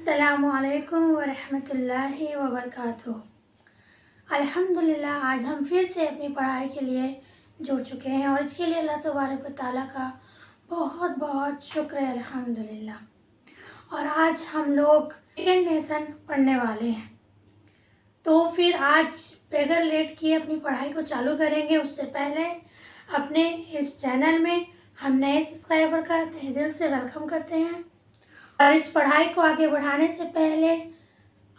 अस्सलामु अलैकुम वरहमत ल्लाहि वबरकातुहू। अल्हम्दुलिल्लाह, आज हम फिर से अपनी पढ़ाई के लिए जुड़ चुके हैं और इसके लिए अल्लाह तबारक व तआला का बहुत बहुत शुक्र है, अल्हम्दुलिल्लाह। और आज हम लोग सेकंड लेसन पढ़ने वाले हैं, तो फिर आज बगैर लेट किए अपनी पढ़ाई को चालू करेंगे। उससे पहले अपने इस चैनल में हम नए सब्सक्राइबर का तहे दिल से वेलकम करते हैं। और इस पढ़ाई को आगे बढ़ाने से पहले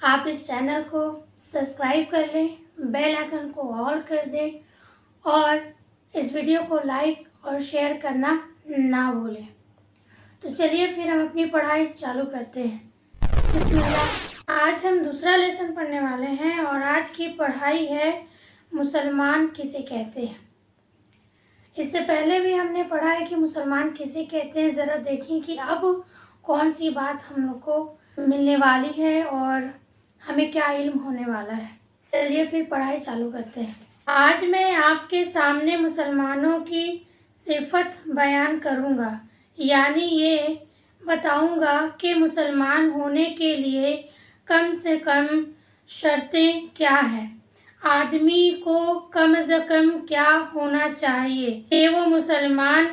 आप इस चैनल को सब्सक्राइब कर लें, बेल आइकन को ऑल कर दें और इस वीडियो को लाइक और शेयर करना ना भूलें। तो चलिए फिर हम अपनी पढ़ाई चालू करते हैं। बिस्मिल्लाह। आज हम दूसरा लेसन पढ़ने वाले हैं और आज की पढ़ाई है मुसलमान किसे कहते हैं। इससे पहले भी हमने पढ़ा है कि मुसलमान किसे कहते हैं। ज़रा देखें कि अब कौन सी बात हम लोग को मिलने वाली है और हमें क्या इल्म होने वाला है। चलिए फिर पढ़ाई चालू करते हैं। आज मैं आपके सामने मुसलमानों की सिफत बयान करूँगा, यानी ये बताऊँगा कि मुसलमान होने के लिए कम से कम शर्तें क्या हैं, आदमी को कम से कम क्या होना चाहिए कि वो मुसलमान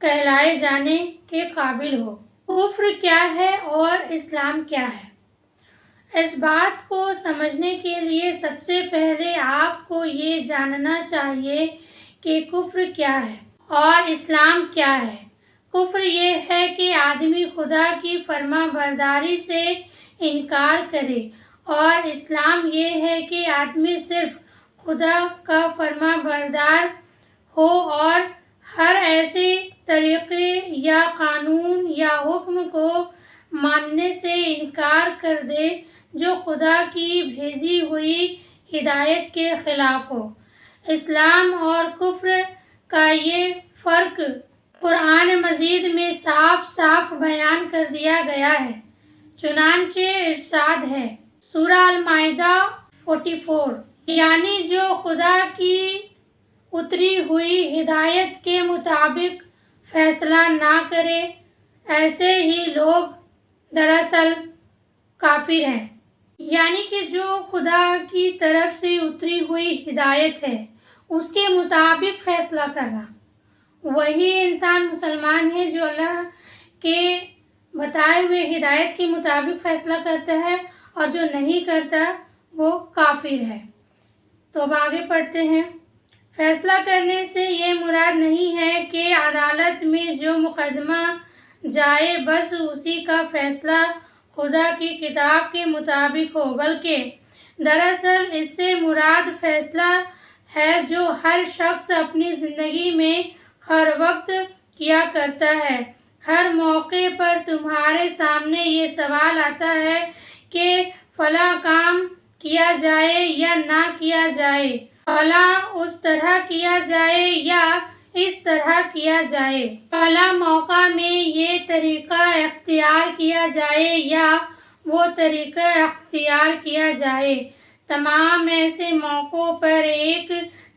कहलाए जाने के काबिल हो, कुफ्र क्या है और इस्लाम क्या है। इस बात को समझने के लिए सबसे पहले आपको ये जानना चाहिए कि कुफ्र क्या है और इस्लाम क्या है। कुफ्र ये है कि आदमी खुदा की फर्मा बरदारी से इनकार करे और इस्लाम ये है कि आदमी सिर्फ खुदा का फर्मा बरदार हो और हर ऐसे तरीक़े या कानून या हुक्म को मानने से इनकार कर दे जो खुदा की भेजी हुई हिदायत के ख़िलाफ़ हो। इस्लाम और कुफ्र का ये फ़र्क कुरान मजीद में साफ साफ बयान कर दिया गया है। चुनांचे इरशाद है सूरा अल-माइदा 44, यानी जो खुदा की उतरी हुई हिदायत के मुताबिक फैसला ना करे, ऐसे ही लोग दरअसल काफिर हैं। यानी कि जो खुदा की तरफ से उतरी हुई हिदायत है उसके मुताबिक फैसला करना, वही इंसान मुसलमान है। जो अल्लाह के बताए हुए हिदायत के मुताबिक फैसला करता है और जो नहीं करता वो काफिर है। तो अब आगे पढ़ते हैं। फैसला करने से ये मुराद नहीं है कि अदालत में जो मुकदमा जाए बस उसी का फैसला खुदा की किताब के मुताबिक हो, बल्कि दरअसल इससे मुराद फैसला है जो हर शख्स अपनी ज़िंदगी में हर वक्त किया करता है। हर मौके पर तुम्हारे सामने ये सवाल आता है कि फला काम किया जाए या ना किया जाए, फला उस तरह किया जाए या इस तरह किया जाए, फला मौका में ये तरीका इख्तियार किया जाए या वो तरीका इख्तियार किया जाए। तमाम ऐसे मौक़ों पर एक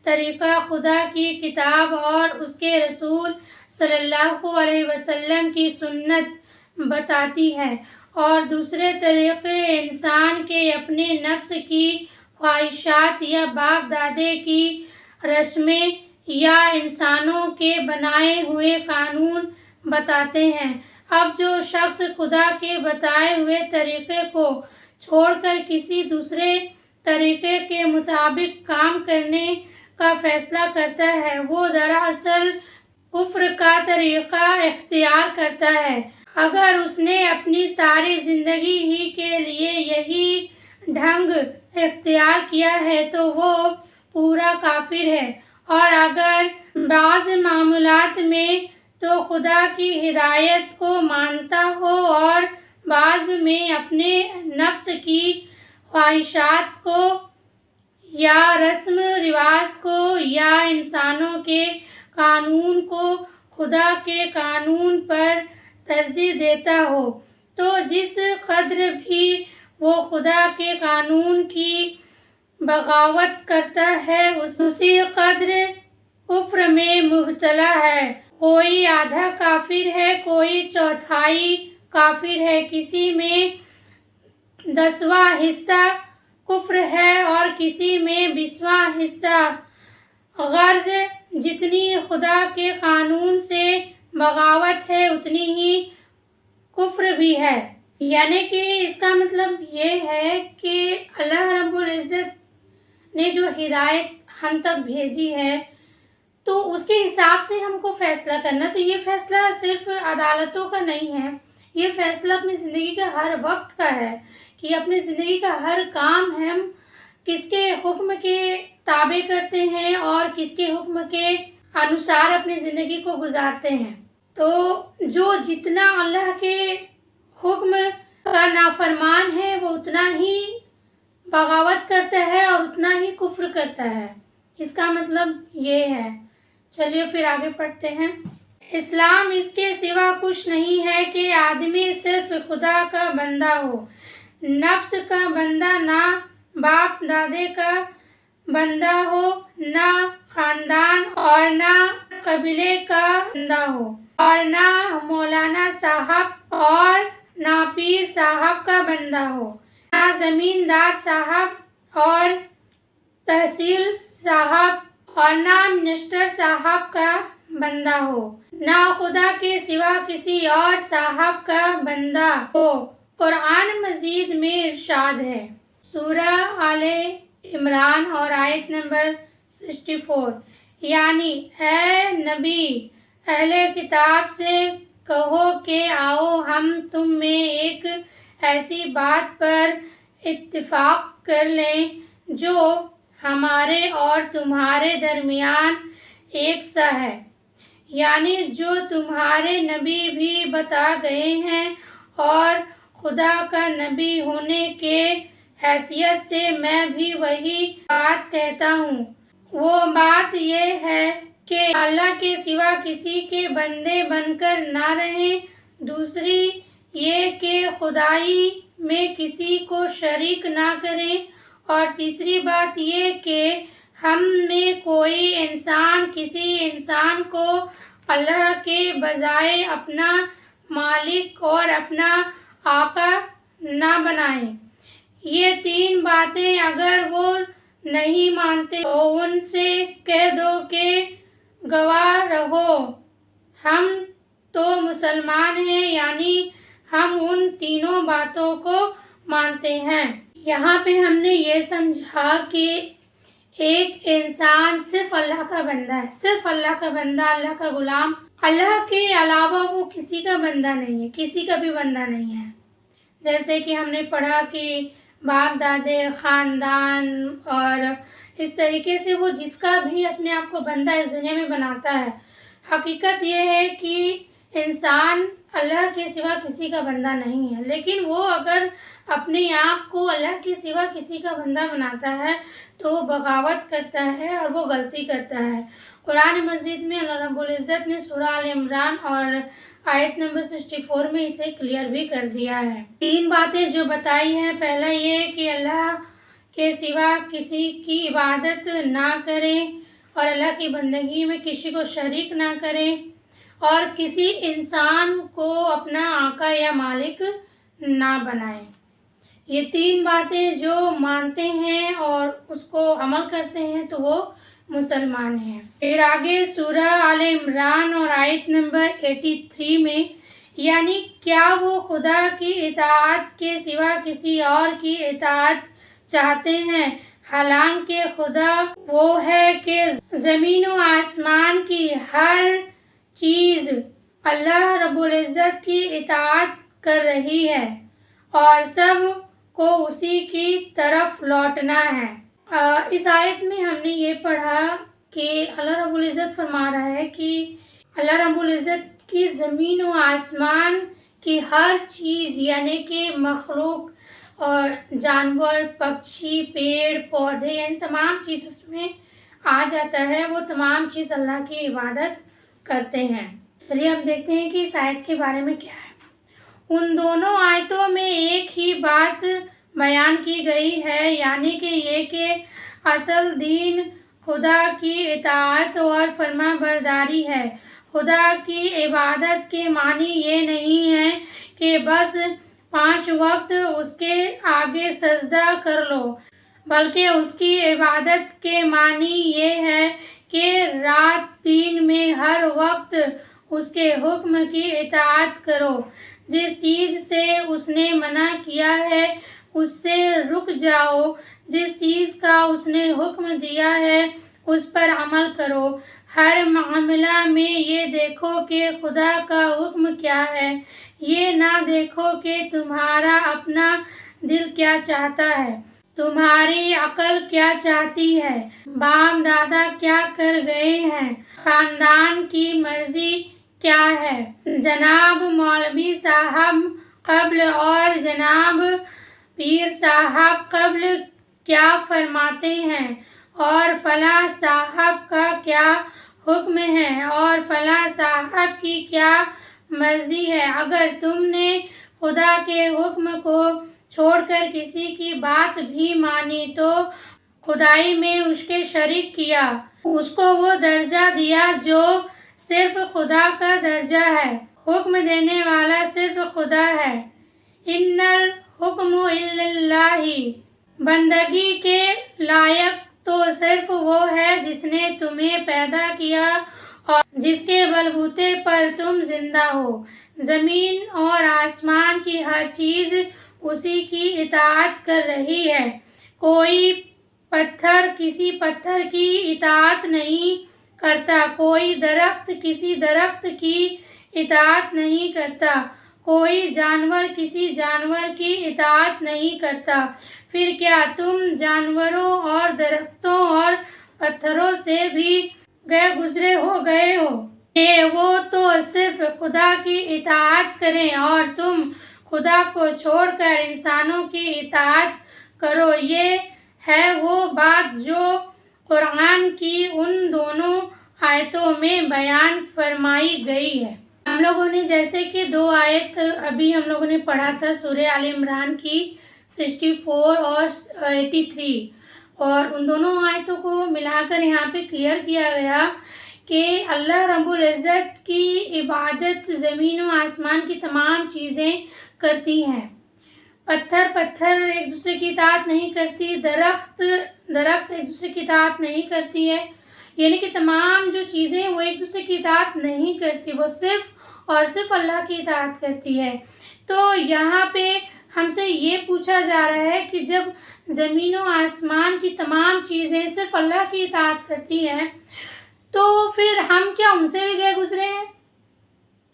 तरीका खुदा की किताब और उसके रसूल सल्लल्लाहु अलैहि वसल्लम की सुन्नत बताती है और दूसरे तरीके इंसान के अपने नफ्स की ख्वाहिशात या बाप दादे की रस्में या इंसानों के बनाए हुए कानून बताते हैं। अब जो शख्स खुदा के बताए हुए तरीके को छोड़कर किसी दूसरे तरीके के मुताबिक काम करने का फैसला करता है, वो दरअसल कुफ्र का तरीका इख्तियार करता है। अगर उसने अपनी सारी ज़िंदगी ही के लिए यही ढंग इख्तियार किया है तो वो पूरा काफिर है। और अगर बाज़ मामलात में तो खुदा की हिदायत को मानता हो और बाज़ में अपने नफ्स की ख्वाहिशात को या रस्म रिवाज को या इंसानों के कानून को खुदा के कानून पर तरजीह देता हो, तो जिस कदर भी वो खुदा के कानून की बगावत करता है उसी कदर कुफ्र में मुब्तला है। कोई आधा काफिर है, कोई चौथाई काफिर है, किसी में 10वां हिस्सा कुफ्र है और किसी में 20वां हिस्सा। गर्ज जितनी खुदा के कानून से बगावत है उतनी ही कुफ्र भी है। यानी कि इसका मतलब ये है कि अल्लाह रब्बुल इज़्ज़त ने जो हिदायत हम तक भेजी है तो उसके हिसाब से हमको फैसला करना। तो ये फैसला सिर्फ अदालतों का नहीं है, ये फैसला अपनी ज़िंदगी का हर वक्त का है कि अपनी ज़िंदगी का हर काम हम किसके हुक्म के ताबे करते हैं और किसके हुक्म के अनुसार अपनी ज़िंदगी को गुजारते हैं। तो जो जितना अल्लाह के हुक्म का नाफरमान है वो उतना ही बगावत करता है और उतना ही कुफ्र करता है। इसका मतलब ये है। चलिए फिर आगे पढ़ते हैं। इस्लाम इसके सिवा कुछ नहीं है कि आदमी सिर्फ खुदा का बंदा हो, नफ्स का बंदा, ना बाप दादे का बंदा हो, ना खानदान और ना कबीले का बंदा हो, और ना मौलाना साहब और ना पीर साहब का बंदा हो, ना जमींदार साहब और तहसील साहब और ना मिनिस्टर साहब का बंदा हो, ना खुदा के सिवा किसी और साहब का बंदा हो। कुरान मजीद में इरशाद है, सूरह आले इमरान और आयत नंबर 64, यानी ऐ नबी अहले किताब से कहो कि आओ हम तुम में एक ऐसी बात पर इत्तिफाक कर लें जो हमारे और तुम्हारे दरमियान एक सा है, यानी जो तुम्हारे नबी भी बता गए हैं और खुदा का नबी होने के हैसियत से मैं भी वही बात कहता हूँ। वो बात ये है कि अल्लाह के सिवा किसी के बंदे बनकर ना रहें, दूसरी ये कि खुदाई में किसी को शरीक ना करें, और तीसरी बात ये कि हम में कोई इंसान किसी इंसान को अल्लाह के बजाय अपना मालिक और अपना आका ना बनाए। ये 3 बातें अगर वो नहीं मानते तो उनसे कह दो कि गवाह रहो हम तो मुसलमान हैं, यानी हम उन तीनों बातों को मानते हैं। यहाँ पे हमने ये समझा कि एक इंसान सिर्फ अल्लाह का बंदा है, सिर्फ अल्लाह का बंदा, अल्लाह का गुलाम। अल्लाह के अलावा वो किसी का बंदा नहीं है, किसी का भी बंदा नहीं है। जैसे कि हमने पढ़ा कि बाप दादे, खानदान और इस तरीके से वो जिसका भी अपने आप को बंदा इस दुनिया में बनाता है। हकीकत ये है कि इंसान अल्लाह के सिवा किसी का बंदा नहीं है, लेकिन वो अगर अपने आप को अल्लाह के सिवा किसी का बंदा बनाता है तो वो बगावत करता है और वो गलती करता है। कुरान मजीद में अल्लाह रब्बुल इज़्ज़त ने सूरह आल इमरान और आयत नंबर 64 में इसे क्लियर भी कर दिया है। 3 बातें जो बताई हैं, पहला ये कि अल्लाह के सिवा किसी की इबादत ना करें और अल्लाह की बंदगी में किसी को शरीक ना करें, और किसी इंसान को अपना आका या मालिक ना बनाएं। ये 3 बातें जो मानते हैं और उसको अमल करते हैं तो वो मुसलमान हैं। फिर आगे सूरह आले इमरान और आयत नंबर 83 में, यानी क्या वो खुदा की इताअत के सिवा किसी और की इताअत चाहते हैं, हालांकि खुदा वो है कि ज़मीन व आसमान की हर चीज़ अल्लाह रब्बुल इज़्ज़त की इताअत कर रही है और सब को उसी की तरफ लौटना है। इस आयत में हमने ये पढ़ा कि अल्लाह रब्बुल इज़्ज़त फरमा रहा है कि अल्लाह रब्बुल इज़्ज़त की ज़मीन व आसमान की हर चीज़, यानी कि मखलूक और जानवर, पक्षी, पेड़ पौधे, यानी तमाम चीज़ उसमें आ जाता है, वो तमाम चीज़ अल्लाह की इबादत करते हैं। चलिए अब देखते हैं कि इस आयत के बारे में क्या है। उन दोनों आयतों में एक ही बात बयान की गई है, यानी कि ये कि असल दीन खुदा की इताअत और फरमाबरदारी है। खुदा की इबादत के मानी ये नहीं है कि बस 5 وقت اس کے آگے سجدہ کر لو، بلکہ اس کی عبادت کے معنی یہ ہے کہ رات دن میں ہر وقت اس کے حکم کی اطاعت کرو، جس چیز سے اس نے منع کیا ہے اس سے رک جاؤ، جس چیز کا اس نے حکم دیا ہے اس پر عمل کرو، ہر معاملہ میں یہ دیکھو کہ خدا کا حکم کیا ہے، یہ نہ دیکھو کہ تمہارا اپنا دل کیا چاہتا ہے، تمہاری عقل کیا چاہتی ہے، باپ دادا کیا کر گئے ہیں، خاندان کی مرضی کیا ہے، جناب مولوی صاحب قبل اور جناب پیر صاحب قبل کیا فرماتے ہیں، اور فلاں صاحب کا کیا حکم ہے، اور فلاں صاحب کی کیا مرضی ہے۔ اگر تم نے خدا کے حکم کو چھوڑ کر کسی کی بات بھی مانی تو خدائی میں اس کے شریک کیا، اس کو وہ درجہ دیا جو صرف خدا کا درجہ ہے، حکم دینے والا صرف خدا ہے۔ ان الحکم الا اللہ، بندگی کے لائق تو صرف وہ ہے جس نے تمہیں پیدا کیا اور جس کے بلبوتے پر تم زندہ ہو، زمین اور آسمان کی ہر چیز اسی کی اطاعت کر رہی ہے، کوئی پتھر کسی پتھر کی اطاعت نہیں کرتا، کوئی درخت کسی درخت کی اطاعت نہیں کرتا، کوئی جانور کسی جانور کی اطاعت نہیں کرتا، پھر کیا تم جانوروں اور درختوں اور پتھروں سے بھی گزرے ہو گئے ہو کہ وہ تو صرف خدا کی اطاعت کریں اور تم خدا کو چھوڑ کر انسانوں کی اطاعت کرو۔ یہ ہے وہ بات جو قرآن کی ان دونوں آیتوں میں بیان فرمائی گئی ہے۔ ہم لوگوں نے جیسے کہ 2 آیت ابھی ہم لوگوں نے پڑھا تھا سورہ آل عمران کی 64 اور 83، اور ان دونوں آیتوں کو ملا کر یہاں پہ کلیئر کیا گیا کہ اللہ رب العزت کی عبادت زمین و آسمان کی تمام چیزیں کرتی ہیں، پتھر ایک دوسرے کی اطاعت نہیں کرتی، درخت ایک دوسرے کی اطاعت نہیں کرتی ہے، یعنی کہ تمام جو چیزیں وہ ایک دوسرے کی اطاعت نہیں کرتی، وہ صرف اور صرف اللہ کی اطاعت کرتی ہے۔ تو یہاں پہ ہم سے یہ پوچھا جا رہا ہے کہ جب زمین و آسمان کی تمام چیزیں صرف اللہ کی اطاعت کرتی ہیں تو پھر ہم کیا ان سے بھی گئے گزرے ہیں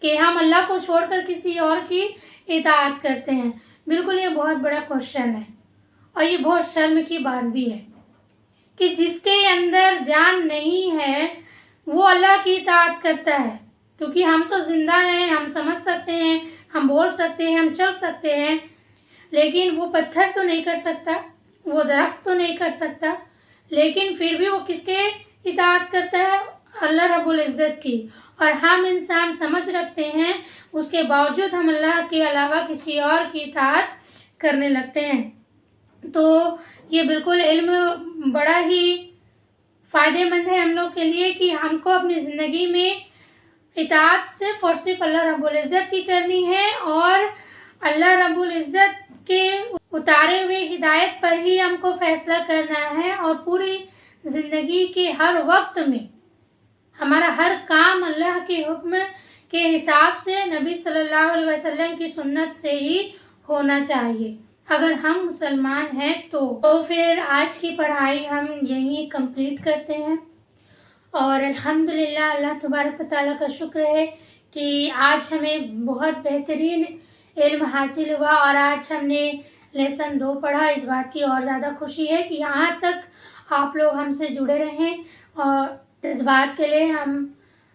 کہ ہم اللہ کو چھوڑ کر کسی اور کی اطاعت کرتے ہیں؟ بالکل، یہ بہت بڑا کوشچن ہے، اور یہ بہت شرم کی بات بھی ہے کہ جس کے اندر جان نہیں ہے وہ اللہ کی اطاعت کرتا ہے، کیونکہ ہم تو زندہ ہیں، ہم سمجھ سکتے ہیں، ہم بول سکتے ہیں، ہم چل سکتے ہیں، لیکن وہ پتھر تو نہیں کر سکتا، وہ درخت تو نہیں کر سکتا، لیکن پھر بھی وہ کس کے اطاعت کرتا ہے؟ اللہ رب العزت کی۔ اور ہم انسان سمجھ رکھتے ہیں، اس کے باوجود ہم اللہ کے علاوہ کسی اور کی اطاعت کرنے لگتے ہیں۔ تو یہ بالکل علم بڑا ہی فائدے مند ہے ہم لوگ کے لیے کہ ہم کو اپنی زندگی میں اطاعت صرف اور صرف اللہ رب العزت کی کرنی ہے، اور اللہ رب العزت کے اتارے ہوئے ہدایت پر ہی ہم کو فیصلہ کرنا ہے، اور پوری زندگی کے ہر وقت میں ہمارا ہر کام اللہ کے حکم کے حساب سے نبی صلی اللہ علیہ وسلم کی سنت سے ہی ہونا چاہیے اگر ہم مسلمان ہیں تو پھر آج کی پڑھائی ہم یہیں کمپلیٹ کرتے ہیں، اور الحمدللہ اللہ تبارک و تعالیٰ کا شکر ہے کہ آج ہمیں بہت بہترین علم حاصل ہوا، اور آج ہم نے لیسن 2 پڑھا۔ اس بات کی اور زیادہ خوشی ہے کہ یہاں تک آپ لوگ ہم سے جڑے رہیں، اور اس بات کے لیے ہم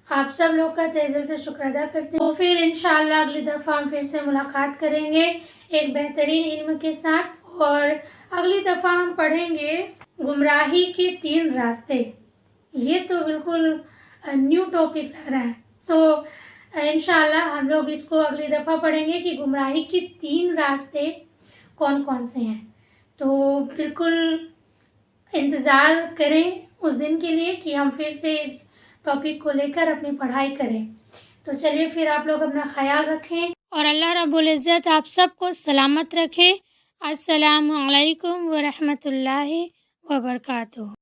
آپ سب لوگ کا تہہ دل سے شکر ادا کرتے ہیں۔ تو پھر انشاءاللہ اگلی دفعہ ہم پھر سے ملاقات کریں گے ایک بہترین علم کے ساتھ، اور اگلی دفعہ ہم پڑھیں گے گمراہی کے 3 راستے۔ یہ تو بالکل نیو ٹاپک لگ رہا ہے، انشاءاللہ ہم لوگ اس کو اگلی دفعہ پڑھیں گے کہ گمراہی کے 3 راستے کون کون سے ہیں۔ تو بالکل انتظار کریں اس دن کے لیے کہ ہم پھر سے اس ٹاپک کو لے کر اپنی پڑھائی کریں۔ تو چلیے پھر آپ لوگ اپنا خیال رکھیں، اور اللہ رب العزت آپ سب کو سلامت رکھے۔ السلام علیکم ورحمۃ اللہ وبرکاتہ۔